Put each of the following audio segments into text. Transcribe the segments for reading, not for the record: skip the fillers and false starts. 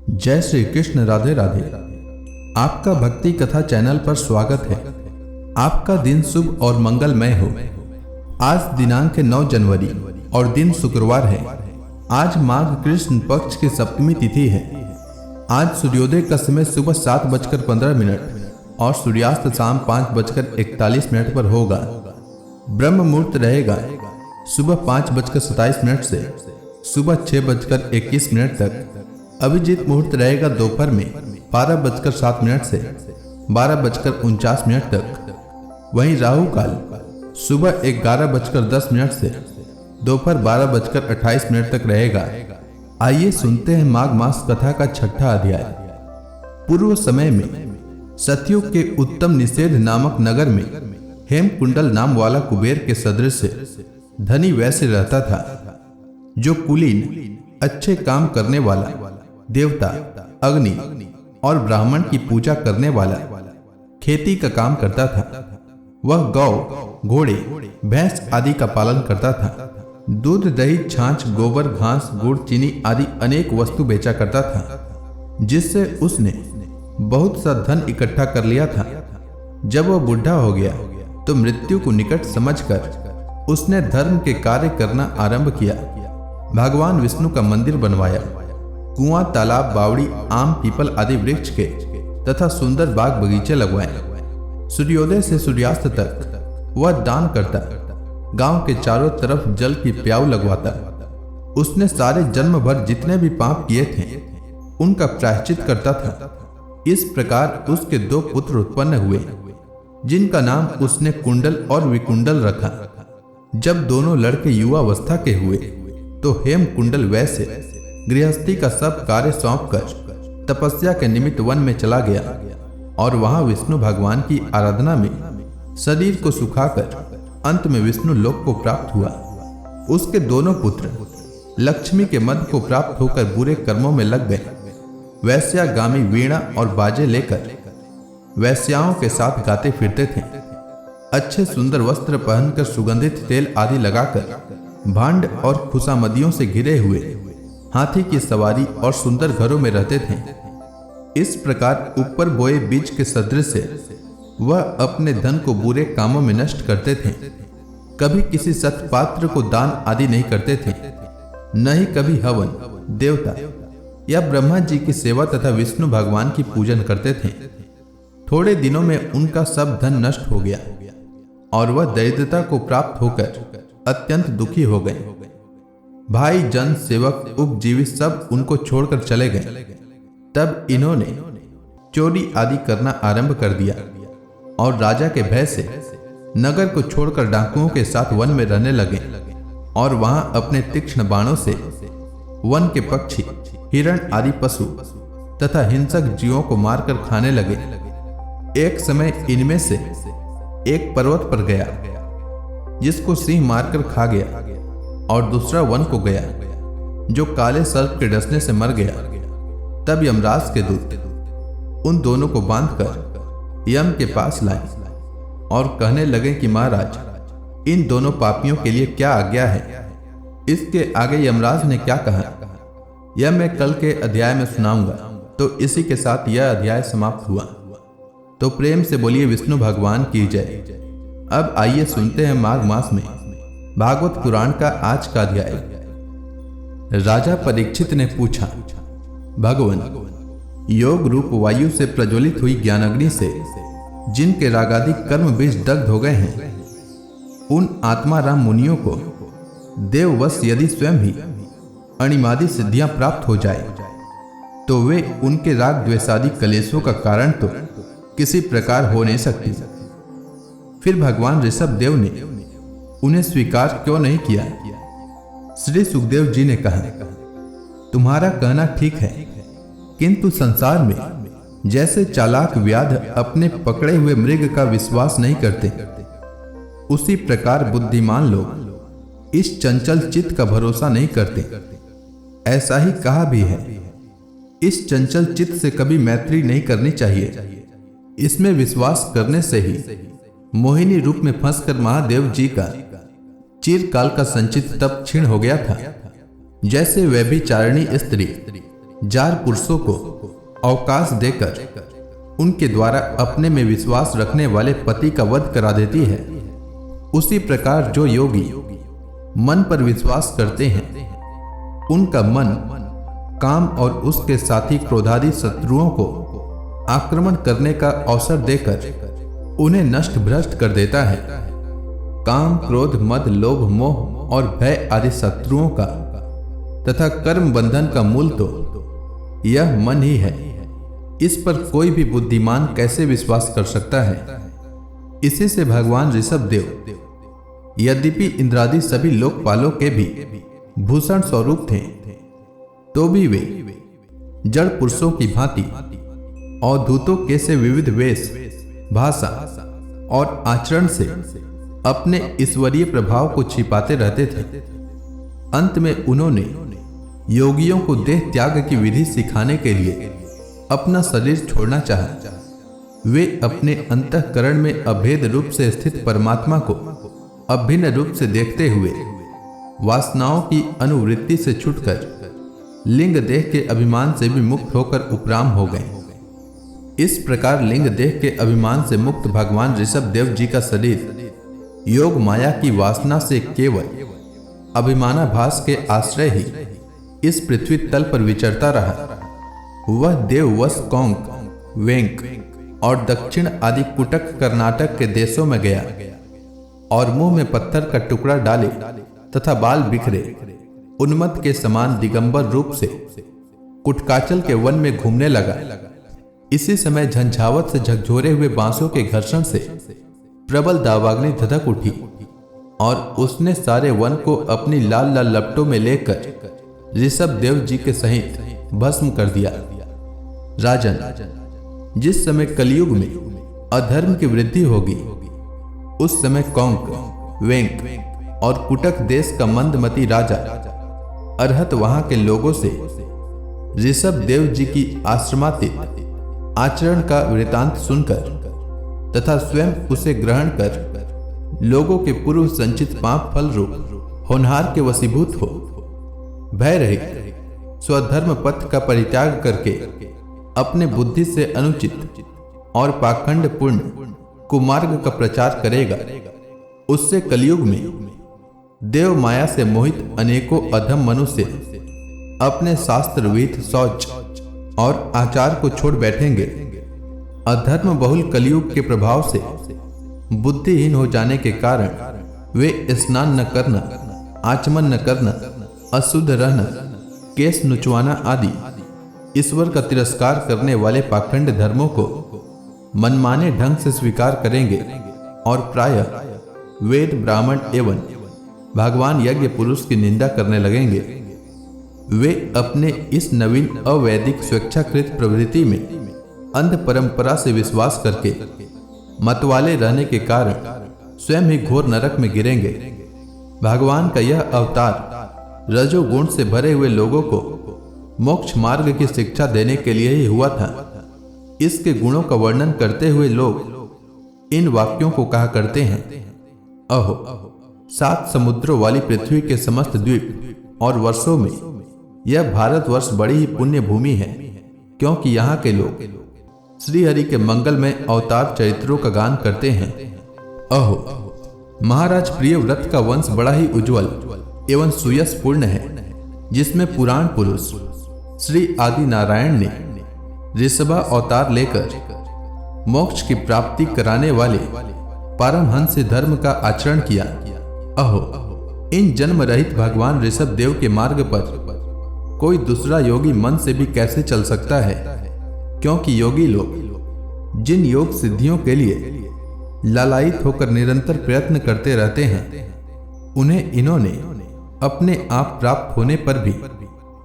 जय श्री कृष्ण। राधे राधे। आपका भक्ति कथा चैनल पर स्वागत है। आपका दिन शुभ और मंगलमय हो। आज दिनांक 9 जनवरी और दिन शुक्रवार है। आज माघ कृष्ण पक्ष की सप्तमी तिथि है। आज सूर्योदय का समय सुबह 7:15 और सूर्यास्त शाम 5:41 पर होगा। ब्रह्म मुहूर्त रहेगा सुबह 5:27 से सुबह 6:21 तक। अभिजीत मुहूर्त रहेगा दोपहर में 12:07 से 12:49 तक। वहीं राहु काल सुबह 11:10 से दोपहर 12:28 तक रहेगा। आइए सुनते हैं माघ मास कथा का छठा अध्याय। पूर्व समय में सतयुग के उत्तम निषेध नामक नगर में हेमकुंडल नाम वाला कुबेर के सदृश धनी वैश्य रहता था, जो कुलीन, अच्छे काम करने वाला, देवता, अग्नि और ब्राह्मण की पूजा करने वाला, खेती का काम करता था। वह गौ, घोड़े, भैंस आदि का पालन करता था। दूध, दही, छाछ, गोबर, घास, गुड़, चीनी आदि अनेक वस्तु बेचा करता था, जिससे उसने बहुत सा धन इकट्ठा कर लिया था। जब वह बुढ़ा हो गया तो मृत्यु को निकट समझकर उसने धर्म के कार्य करना आरंभ किया। भगवान विष्णु का मंदिर बनवाया। कुआं, तालाब, बावड़ी, आम, पीपल आदि वृक्ष के तथा सुंदर बाग बगीचे लगवाए। सूर्योदय से सूर्यास्त तक वह दान करता। गांव के चारों तरफ जल की प्याऊ लगवाता। उसने सारे जन्म भर जितने भी पाप किए थे उनका प्रायश्चित करता था। इस प्रकार उसके 2 पुत्र उत्पन्न हुए, जिनका नाम उसने कुंडल और विकुंडल रखा। जब दोनों लड़के युवावस्था के हुए तो हेमकुंडल वैश्य गृहस्थी का सब कार्य सौंपकर तपस्या के निमित्त वन में चला गया और वहां विष्णु भगवान की आराधना में शरीर को सुखाकर अंत में विष्णु लोक को प्राप्त हुआ। उसके दोनों पुत्र लक्ष्मी के मद को प्राप्त होकर बुरे कर्मों में लग गए। वैश्यागामी वीणा और बाजे लेकर वैश्याओं के साथ गाते फिरते थे। अच्छे सुंदर वस्त्र पहनकर सुगंधित तेल आदि लगाकर भांड और खुशामदियों से घिरे हुए हाथी की सवारी और सुंदर घरों में रहते थे। इस प्रकार ऊपर बोए बीज के सदृश से वह अपने धन को बुरे कामों में नष्ट करते थे। कभी किसी सत्पात्र को दान आदि नहीं करते थे, न ही कभी हवन, देवता या ब्रह्मा जी की सेवा तथा विष्णु भगवान की पूजन करते थे। थोड़े दिनों में उनका सब धन नष्ट हो गया और वह दरिद्रता को प्राप्त होकर अत्यंत दुखी हो गए। भाई, जन, सेवक, उपजीवी सब उनको छोड़कर चले गए। तब इन्होंने चोरी आदि करना आरंभ कर दिया और राजा के भय से नगर को छोड़कर डाकुओं के साथ वन में रहने लगे और वहां अपने तीक्ष्ण बाणों से वन के पक्षी, हिरण आदि पशु तथा हिंसक जीवों को मारकर खाने लगे। एक समय इनमें से एक पर्वत पर गया, जिसको सिंह मारकर खा गया, और दूसरा वन को गया, जो काले सर्प के डसने से मर गया। तब यमराज के दूत उन दोनों को बांधकर यम के पास लाए और कहने लगे कि महाराज, इन दोनों पापियों के लिए क्या आज्ञा है। इसके आगे यमराज ने क्या कहा यह मैं कल के अध्याय में सुनाऊंगा। तो इसी के साथ यह अध्याय समाप्त हुआ। तो प्रेम से बोलिए विष्णु भगवान की जय। अब आइए सुनते हैं माघ मास में भागवत पुराण का आज का अध्याय। राजा परीक्षित ने पूछा, भगवान, योग रूप वायु से प्रज्वलित हुई ज्ञानाग्नि से जिनके रागादि कर्म बीज दग्ध हो गए हैं, उन आत्माराम मुनियों को देववश यदि स्वयं ही अणिमादि सिद्धियां प्राप्त हो जाए तो वे उनके राग द्वेषादि कलेशों का कारण तो किसी प्रकार हो नहीं सकती। फिर भगवान ऋषभ देव ने उन्हें स्वीकार क्यों नहीं किया। श्री सुखदेव जी ने कहा, तुम्हारा कहना ठीक है, किंतु संसार में जैसे चालाक व्याध अपने पकड़े हुए मृग का विश्वास नहीं करते, उसी प्रकार बुद्धिमान लोग इस चंचल चित्त का भरोसा नहीं करते। ऐसा ही कहा भी है, इस चंचल चित्त से कभी मैत्री नहीं करनी चाहिए। इसमें विश्वास करने से ही मोहिनी रूप में फंसकर महादेव जी का चिरकाल का संचित तप क्षीण हो गया था। जैसे व्यभिचारिणी स्त्री जार पुरुषों को अवकाश देकर उनके द्वारा अपने में विश्वास रखने वाले पति का वध करा देती है, उसी प्रकार जो योगी मन पर विश्वास करते हैं उनका मन काम और उसके साथी क्रोधादि शत्रुओं को आक्रमण करने का अवसर देकर उन्हें नष्ट भ्रष्ट कर देता है। काम, क्रोध, मद, लोभ, मोह और भय आदि शत्रुओं का तथा कर्म बंधन का मूल तो यह मन ही है। इस पर कोई भी बुद्धिमान कैसे विश्वास कर सकता है। इसी से भगवान ऋषभ देव यद्यपि इंद्रादि सभी लोकपालों के भी भूषण स्वरूप थे, तो भी वे जड़ पुरुषों की भांति अवधूतों के से विविध वेश, भाषा और आचरण से अपने ईश्वरीय प्रभाव को छिपाते रहते थे। अंत में उन्होंने योगियों को देह त्याग की विधि सिखाने के लिए अपना शरीर छोड़ना चाहा। वे अपने अंतःकरण में अभेद रूप से स्थित परमात्मा को अभिन्न रूप से देखते हुए वासनाओं की अनुवृत्ति से छूटकर लिंग देह के अभिमान से भी मुक्त होकर उपराम हो गए। इस प्रकार लिंग देह के अभिमान से मुक्त भगवान ऋषभ देव जी का शरीर योग माया की वासना से केवल अभिमानाभास के आश्रय ही इस पृथ्वी तल पर विचरता रहा। वह देववश, कोंक, वेंक और दक्षिण आदि कुटक कर्नाटक के देशों में गया और मुंह में पत्थर का टुकड़ा डाले तथा बाल बिखरे उन्मत्त के समान दिगंबर रूप से कुटकाचल के वन में घूमने लगा। इसी समय झंझावत से झकझोरे हुए बांसों के घर्षण से प्रबल दावाग्नि धधक उठी और उसने सारे वन को अपनी लाल लाल लपटों में लेकर ऋषभ देव जी के सहित भस्म कर दिया। राजन, जिस समय कलयुग में अधर्म की वृद्धि होगी उस समय कोंक, वेंक और कुटक देश का मंदमती राजा अरहत वहां के लोगों से ऋषभ देव जी की आश्रमातीत आचरण का वृतांत सुनकर तथा स्वयं उसे ग्रहण कर लोगों के पूर्व संचित पाप फल रूप होनहार के वशीभूत हो भय रहित स्वधर्म पथ का परित्याग करके अपने बुद्धि से अनुचित और पाखंड पूर्ण कुमार्ग का प्रचार करेगा। उससे कलयुग में देव माया से मोहित अनेकों अधम मनुष्य अपने शास्त्र विहित शौच और आचार को छोड़ बैठेंगे। अधर्म बहुल कलयुग के प्रभाव से बुद्धिहीन हो जाने के कारण वे स्नान न करना, आचमन न करना, अशुद्ध रहना, केस नुचवाना आदि ईश्वर का तिरस्कार करने वाले पाखंड धर्मों को मनमाने ढंग से स्वीकार करेंगे और प्रायः वेद, ब्राह्मण एवं भगवान यज्ञ पुरुष की निंदा करने लगेंगे। वे अपने इस नवीन अवैदिक स्वेच्छाकृत प्रवृत्ति में अंध परंपरा से विश्वास करके मतवाले रहने के कारण स्वयं ही घोर नरक में गिरेंगे। भगवान का यह अवतार रजोगुण से भरे हुए लोगों को मोक्ष मार्ग की शिक्षा देने के लिए ही हुआ था। इसके गुणों का वर्णन करते हुए लोग इन वाक्यों को कहा करते हैं, अहो 7 समुद्रों वाली पृथ्वी के समस्त द्वीप और वर्षों में यह भारतवर्ष बड़ी ही पुण्य भूमि है, क्योंकि यहाँ के लोग श्री हरि के मंगलमय अवतार चरित्रों का गान करते हैं। अहो महाराज प्रिय व्रत का वंश बड़ा ही उज्जवल एवं सुयशपूर्ण है, जिसमें पुराण पुरुष श्री आदि नारायण ने ऋषभा अवतार लेकर मोक्ष की प्राप्ति कराने वाले पारमहंस धर्म का आचरण किया। अहो इन जन्म रहित भगवान ऋषभ देव के मार्ग पर कोई दूसरा योगी मन से भी कैसे चल सकता है, क्योंकि योगी लोग जिन योग सिद्धियों के लिए लालायित होकर निरंतर प्रयत्न करते रहते हैं, उन्हें इन्होंने अपने आप प्राप्त होने पर भी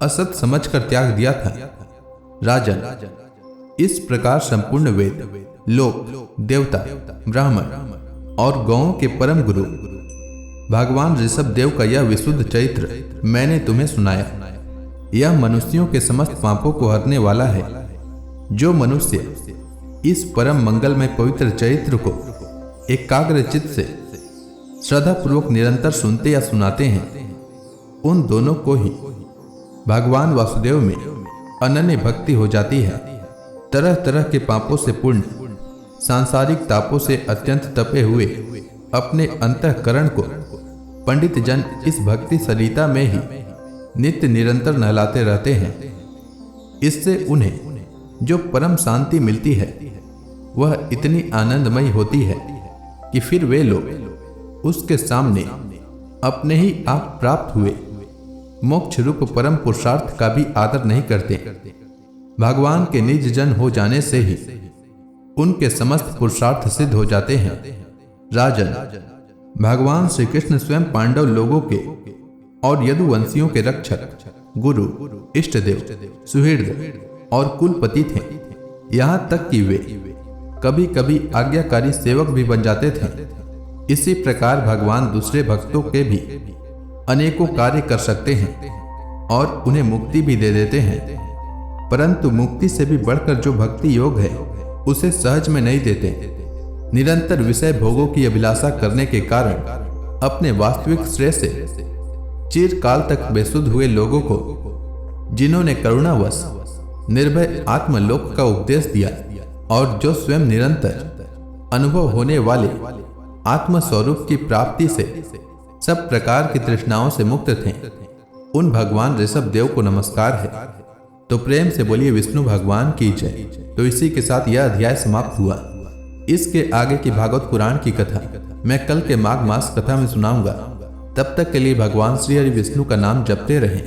असत समझकर त्याग दिया था। राजन, इस प्रकार संपूर्ण वेद, लोक, देवता, ब्राह्मण और गौओं के परम गुरु भगवान ऋषभ देव का यह विशुद्ध चरित्र मैंने तुम्हें सुनाया। यह मनुष्यों के समस्त पापों को हरने वाला है। जो मनुष्य इस परम मंगल में पवित्र चरित्र को एकाग्र चित्त से श्रद्धा पूर्वक निरंतर सुनते या सुनाते हैं, उन दोनों को ही भगवान वासुदेव में अनन्य भक्ति हो जाती है। तरह तरह के पापों से पूर्ण, सांसारिक तापों से अत्यंत तपे हुए अपने अंतःकरण को पंडित जन इस भक्ति सरिता में ही नित्य निरंतर नहलाते रहते हैं। इससे उन्हें जो परम शांति मिलती है वह इतनी आनंदमयी होती है कि फिर वे लोग उसके सामने अपने ही आप प्राप्त हुए मोक्ष रूप परम पुरुषार्थ का भी आदर नहीं करते। भगवान के निज जन हो जाने से ही उनके समस्त पुरुषार्थ सिद्ध हो जाते हैं। राजन, भगवान श्री कृष्ण स्वयं पांडव लोगों के और यदुवंशियों के रक्षक, गुरु, इष्टदेव, सुहृद और कुलपति थे। यहाँ तक कि वे कभी कभी आज्ञाकारी सेवक भी बन जाते थे। इसी प्रकार भगवान दूसरे भक्तों के भी अनेकों कार्य कर सकते हैं और उन्हें मुक्ति भी दे देते हैं, परंतु मुक्ति से भी बढ़कर जो भक्ति योग है उसे सहज में नहीं देते। निरंतर विषय भोगों की अभिलाषा करने के कारण अपने वास्तविक श्रेय से चिरकाल तक बेसुध हुए लोगों को जिन्होंने करुणावश निर्भय आत्मलोक का उपदेश दिया और जो स्वयं निरंतर अनुभव होने वाले आत्मस्वरूप की प्राप्ति से सब प्रकार की तृष्णाओं से मुक्त थे, उन भगवान ऋषभ देव को नमस्कार है। तो प्रेम से बोलिए विष्णु भगवान की जय। तो इसी के साथ यह अध्याय समाप्त हुआ। इसके आगे की भागवत पुराण की कथा मैं कल के माघ मास कथा में सुनाऊंगा। तब तक के लिए भगवान श्री हरि विष्णु का नाम जपते रहें।